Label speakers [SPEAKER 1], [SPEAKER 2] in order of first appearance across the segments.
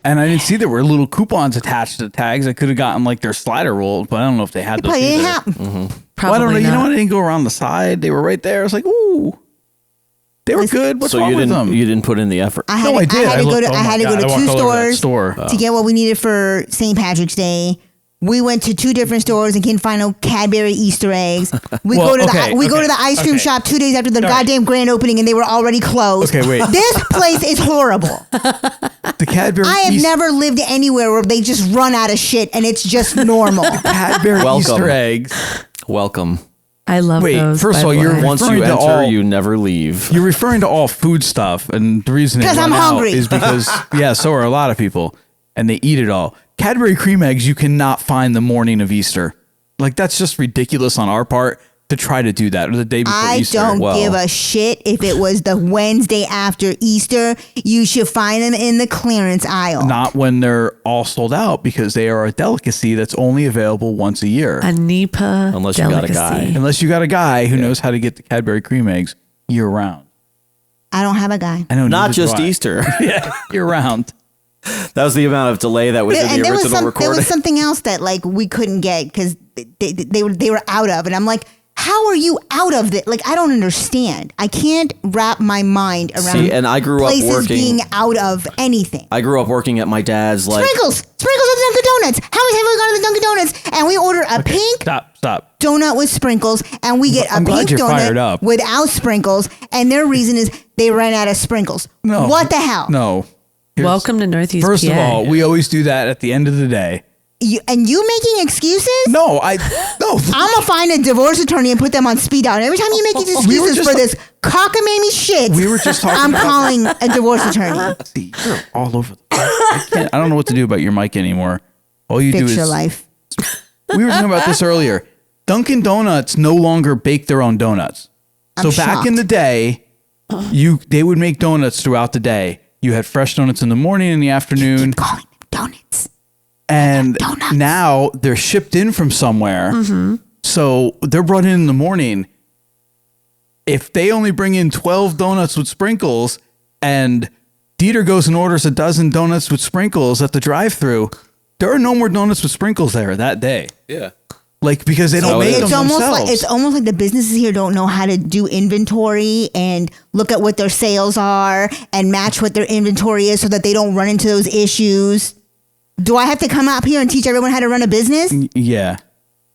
[SPEAKER 1] And I didn't see there were little coupons attached to the tags. I could have gotten like their slider rolled, but I don't know if they had those.
[SPEAKER 2] Probably didn't
[SPEAKER 1] either.
[SPEAKER 2] happen.
[SPEAKER 1] Well, I don't know. You know what? I didn't go around the side. They were right there. I was like, ooh. They were good. What's wrong with them?
[SPEAKER 3] You didn't put in the effort.
[SPEAKER 1] I did.
[SPEAKER 2] I had to go to two stores
[SPEAKER 1] to
[SPEAKER 2] get what we needed for St. Patrick's Day. We went to two different stores and couldn't find no Cadbury Easter eggs. We go to the ice cream shop 2 days after the goddamn grand opening, and they were already closed.
[SPEAKER 1] Okay, wait.
[SPEAKER 2] This place is horrible.
[SPEAKER 1] The Cadbury.
[SPEAKER 2] I have never lived anywhere where they just run out of shit and it's just normal.
[SPEAKER 1] Cadbury Easter eggs.
[SPEAKER 3] Welcome.
[SPEAKER 4] I love those.
[SPEAKER 1] First of all,
[SPEAKER 3] once you enter, you never leave.
[SPEAKER 1] You're referring to all food stuff, and the reason because I'm hungry is because so are a lot of people, and they eat it all. Cadbury cream eggs you cannot find the morning of Easter. Like that's just ridiculous on our part to try to do that or the day before Easter.
[SPEAKER 2] I don't give a shit if it was the Wednesday after Easter. You should find them in the clearance aisle.
[SPEAKER 1] Not when they're all sold out because they are a delicacy that's only available once a year.
[SPEAKER 4] A NEPA
[SPEAKER 3] Unless
[SPEAKER 4] delicacy.
[SPEAKER 3] you got a guy.
[SPEAKER 1] Unless you got a guy who knows how to get the Cadbury cream eggs year round.
[SPEAKER 2] I don't have a guy.
[SPEAKER 1] I know.
[SPEAKER 3] Not just Easter.
[SPEAKER 1] Yeah, year round.
[SPEAKER 3] That was the amount of delay that was in the original recording.
[SPEAKER 2] There was something else that like we couldn't get because they were out of, and I'm like, how are you out of it? Like, I don't understand. I can't wrap my mind around
[SPEAKER 3] and I grew up
[SPEAKER 2] places being out of anything.
[SPEAKER 3] I grew up working at my dad's
[SPEAKER 2] Sprinkles at the Dunkin' Donuts. How many times have we gone to the Dunkin' Donuts and we order a pink
[SPEAKER 1] stop
[SPEAKER 2] donut with sprinkles and we get a pink donut without sprinkles, and their reason is they ran out of sprinkles. No. What the hell?
[SPEAKER 1] No.
[SPEAKER 4] Welcome to Northeast
[SPEAKER 1] First
[SPEAKER 4] PA.
[SPEAKER 1] of all, we always do that at the end of the day.
[SPEAKER 2] You making excuses?
[SPEAKER 1] No.
[SPEAKER 2] I'm gonna find a divorce attorney and put them on speed dial. And every time you make these excuses for this cockamamie shit,
[SPEAKER 1] we were just talking.
[SPEAKER 2] I'm calling a divorce attorney.
[SPEAKER 1] See, you're all over. I don't know what to do about your mic anymore. All you do is
[SPEAKER 2] your life.
[SPEAKER 1] We were talking about this earlier. Dunkin' Donuts no longer bake their own donuts. So back in the day, they would make donuts throughout the day. You had fresh donuts in the morning and the afternoon.
[SPEAKER 2] You keep calling them donuts.
[SPEAKER 1] And now they're shipped in from somewhere. Mm-hmm. So they're brought in the morning. If they only bring in 12 donuts with sprinkles and Dieter goes and orders a dozen donuts with sprinkles at the drive-thru, there are no more donuts with sprinkles there that day.
[SPEAKER 3] Yeah.
[SPEAKER 1] Like, because they don't make them themselves.
[SPEAKER 2] It's almost like the businesses here don't know how to do inventory and look at what their sales are and match what their inventory is so that they don't run into those issues. Do I have to come up here and teach everyone how to run a business?
[SPEAKER 1] Yeah.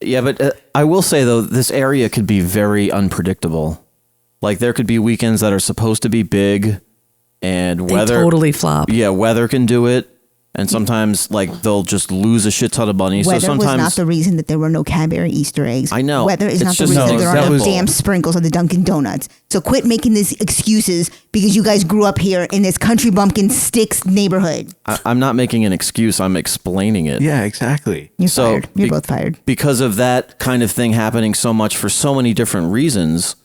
[SPEAKER 3] Yeah, but I will say, though, this area could be very unpredictable. Like, there could be weekends that are supposed to be big and weather...
[SPEAKER 4] They totally flop.
[SPEAKER 3] Yeah, weather can do it. And sometimes, like, they'll just lose a shit ton of money.
[SPEAKER 2] Weather
[SPEAKER 3] so sometimes
[SPEAKER 2] was not the reason that there were no Cadbury Easter eggs.
[SPEAKER 3] I know.
[SPEAKER 2] Weather is not the reason there are no damn sprinkles on the Dunkin' Donuts. So quit making these excuses because you guys grew up here in this country bumpkin sticks neighborhood.
[SPEAKER 3] I'm not making an excuse. I'm explaining it.
[SPEAKER 1] Yeah, exactly.
[SPEAKER 2] You're fired. You're both fired.
[SPEAKER 3] Because of that kind of thing happening so much for so many different reasons.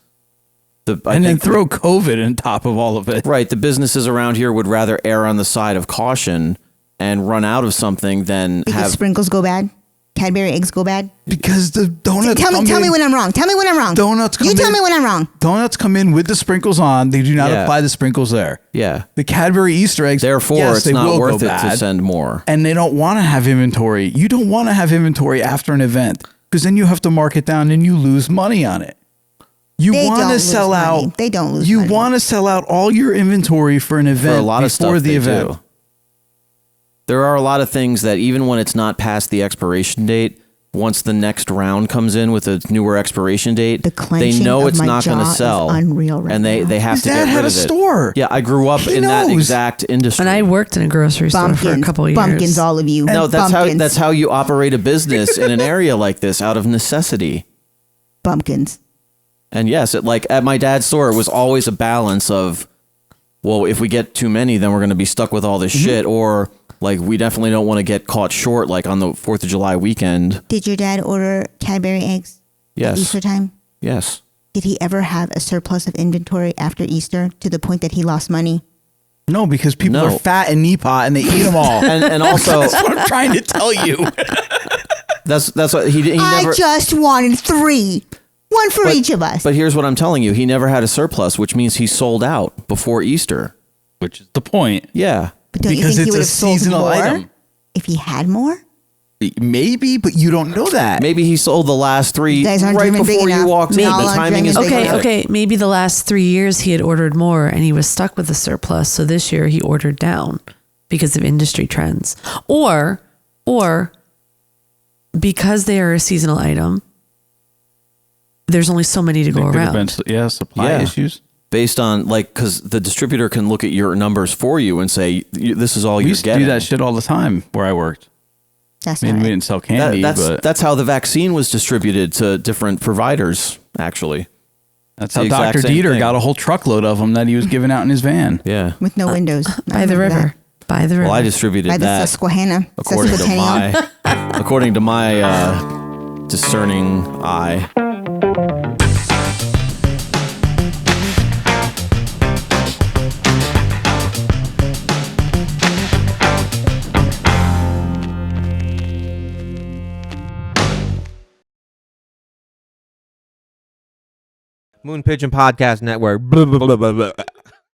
[SPEAKER 1] Then throw COVID on top of all of it.
[SPEAKER 3] Right. The businesses around here would rather err on the side of caution and run out of something than
[SPEAKER 2] because sprinkles go bad. Cadbury eggs go bad.
[SPEAKER 1] Because the donuts.
[SPEAKER 2] Tell me when I'm wrong. Tell me when I'm wrong.
[SPEAKER 1] Donuts.
[SPEAKER 2] Tell me when I'm wrong.
[SPEAKER 1] Donuts come in with the sprinkles on. They do not apply the sprinkles there.
[SPEAKER 3] Yeah.
[SPEAKER 1] The Cadbury Easter eggs.
[SPEAKER 3] Therefore, it's not worth it to send more.
[SPEAKER 1] And they don't want to have inventory. You don't want to have inventory after an event because then you have to mark it down and you lose money on it. You want to sell out.
[SPEAKER 2] They don't lose.
[SPEAKER 1] You want to sell out all your inventory for an event
[SPEAKER 3] for a lot of stuff
[SPEAKER 1] before the event.
[SPEAKER 3] Do. There are a lot of things that even when it's not past the expiration date, once the next round comes in with a newer expiration date, they know it's not going to sell.
[SPEAKER 2] Unreal right
[SPEAKER 3] and they have to get rid of it.
[SPEAKER 1] Dad had a store.
[SPEAKER 3] Yeah, I grew up in that exact industry.
[SPEAKER 4] And I worked in a grocery store for a couple of years.
[SPEAKER 2] Bumpkins, all of you.
[SPEAKER 3] No, that's how you operate a business in an area like this out of necessity.
[SPEAKER 2] Bumpkins.
[SPEAKER 3] And yes, at my dad's store, it was always a balance of, well, if we get too many, then we're going to be stuck with all this shit, or like we definitely don't want to get caught short, like on the 4th of July weekend.
[SPEAKER 2] Did your dad order Cadbury eggs?
[SPEAKER 3] Yes.
[SPEAKER 2] At Easter time?
[SPEAKER 3] Yes.
[SPEAKER 2] Did he ever have a surplus of inventory after Easter to the point that he lost money?
[SPEAKER 1] No, because people are fat and NEPA and they eat them all.
[SPEAKER 3] and also,
[SPEAKER 1] that's what I'm trying to tell you.
[SPEAKER 3] that's what he never.
[SPEAKER 2] I just wanted 3. One for each of us.
[SPEAKER 3] But here's what I'm telling you. He never had a surplus, which means he sold out before Easter.
[SPEAKER 1] Which is the point.
[SPEAKER 3] Yeah.
[SPEAKER 2] But don't
[SPEAKER 1] Because
[SPEAKER 2] you think he
[SPEAKER 1] it's
[SPEAKER 2] would
[SPEAKER 1] a
[SPEAKER 2] have sold
[SPEAKER 1] seasonal
[SPEAKER 2] more
[SPEAKER 1] item.
[SPEAKER 2] if he had more?
[SPEAKER 1] Maybe, but you don't know that.
[SPEAKER 3] Maybe he sold the last 3
[SPEAKER 2] You guys aren't
[SPEAKER 3] right
[SPEAKER 2] dreaming big
[SPEAKER 3] before you
[SPEAKER 2] enough.
[SPEAKER 3] walked in.
[SPEAKER 2] Y'all
[SPEAKER 3] The
[SPEAKER 2] aren't
[SPEAKER 3] timing is
[SPEAKER 2] dreaming big
[SPEAKER 3] perfect.
[SPEAKER 2] enough.
[SPEAKER 4] Okay, maybe the last 3 years he had ordered more and he was stuck with the surplus. So this year he ordered down because of industry trends. Or because they are a seasonal item, there's only so many to go
[SPEAKER 1] There could have
[SPEAKER 4] around.
[SPEAKER 1] been, supply
[SPEAKER 3] Yeah.
[SPEAKER 1] issues.
[SPEAKER 3] Based on because the distributor can look at your numbers for you and say this is all
[SPEAKER 1] We
[SPEAKER 3] you're
[SPEAKER 1] used to
[SPEAKER 3] getting.
[SPEAKER 1] do that shit all the time where I worked.
[SPEAKER 2] That's
[SPEAKER 1] I mean,
[SPEAKER 2] not
[SPEAKER 1] we
[SPEAKER 2] right.
[SPEAKER 1] didn't sell candy, but
[SPEAKER 3] That's how the vaccine was distributed to different providers. Actually,
[SPEAKER 1] that's
[SPEAKER 3] the
[SPEAKER 1] how
[SPEAKER 3] exact
[SPEAKER 1] Dr.
[SPEAKER 3] same
[SPEAKER 1] Dieter
[SPEAKER 3] thing.
[SPEAKER 1] got a whole truckload of them that he was giving out in his van.
[SPEAKER 3] yeah.
[SPEAKER 2] With no windows. I
[SPEAKER 4] By the
[SPEAKER 2] remember
[SPEAKER 4] river. By the river.
[SPEAKER 3] Well, I distributed
[SPEAKER 2] By the
[SPEAKER 3] that
[SPEAKER 2] Susquehanna.
[SPEAKER 3] according to
[SPEAKER 2] Sesquicentennial.
[SPEAKER 3] according to my discerning eye.
[SPEAKER 5] Moon Pigeon Podcast Network. Blah, blah, blah, blah, blah.